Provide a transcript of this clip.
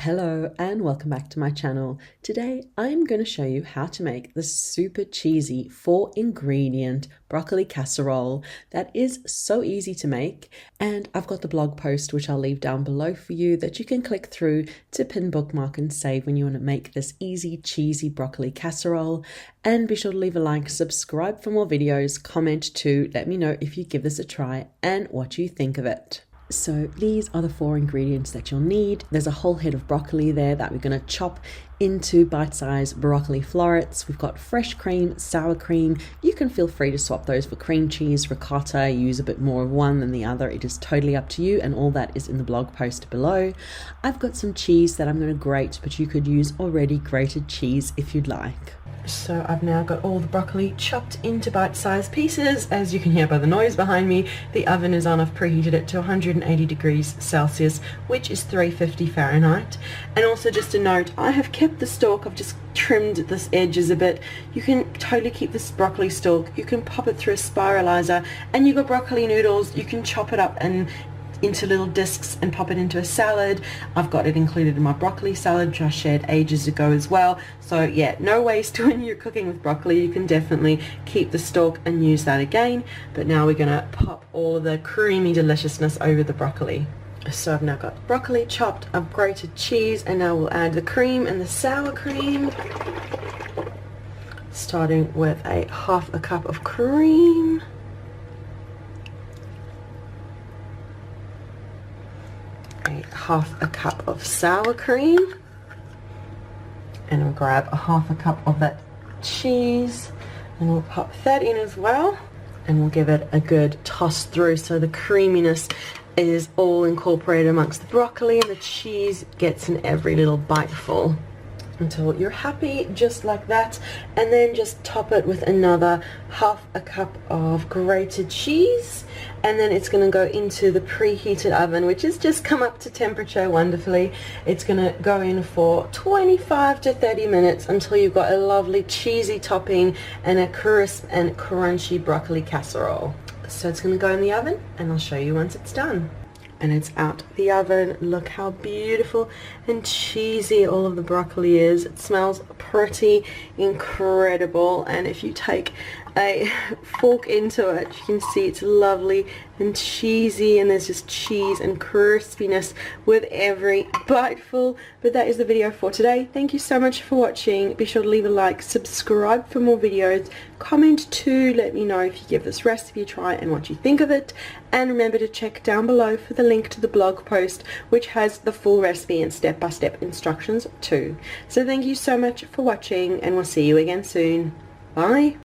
Hello and welcome back to my channel. Today I'm going to show you how to make the super cheesy 4-ingredient broccoli casserole that is so easy to make, and I've got the blog post which I'll leave down below for you that you can click through to pin, bookmark and save when you want to make this easy cheesy broccoli casserole. And be sure to leave a like, subscribe for more videos, comment too, let me know if you give this a try and what you think of it. So these are the 4 ingredients that you'll need. There's a whole head of broccoli there that we're going to chop into bite-sized broccoli florets. We've got fresh cream, sour cream. You can feel free to swap those for cream cheese, ricotta, use a bit more of one than the other. It is totally up to you, and all that is in the blog post below. I've got some cheese that I'm going to grate, but you could use already grated cheese if you'd like. So I've now got all the broccoli chopped into bite-sized pieces. As you can hear by the noise behind me, the oven is on. I've preheated it to 180 degrees Celsius, which is 350 Fahrenheit. And also just a note, I have kept the stalk, I've just trimmed this edges a bit. You can totally keep this broccoli stalk. You can pop it through a spiralizer, and you've got broccoli noodles. You can chop it up and into little discs and pop it into a salad. I've got it included in my broccoli salad, which I shared ages ago as well. So yeah, no waste when you're cooking with broccoli. You can definitely keep the stalk and use that again. But now we're gonna pop all the creamy deliciousness over the broccoli. So I've now got the broccoli chopped, I've grated cheese, and now we'll add the cream and the sour cream. Starting with half a cup of cream. Half a cup of sour cream, and we'll grab half a cup of that cheese and we'll pop that in as well, and we'll give it a good toss through so the creaminess is all incorporated amongst the broccoli and the cheese gets in every little biteful until you're happy, just like that. And then just top it with another half a cup of grated cheese, and then it's going to go into the preheated oven, which has just come up to temperature wonderfully. It's going to go in for 25 to 30 minutes until you've got a lovely cheesy topping and a crisp and crunchy broccoli casserole. So it's going to go in the oven, and I'll show you once it's done. And it's out the oven. Look how beautiful and cheesy all of the broccoli is. It smells pretty incredible, and if you take a fork into it, you can see it's lovely and cheesy, and there's just cheese and crispiness with every biteful. But that is the video for today. Thank you so much for watching. Be sure to leave a like, subscribe for more videos, comment too, let me know if you give this recipe a try and what you think of it, and remember to check down below for the link to the blog post, which has the full recipe and step-by-step instructions too. So thank you so much for watching, and we'll see you again soon. Bye.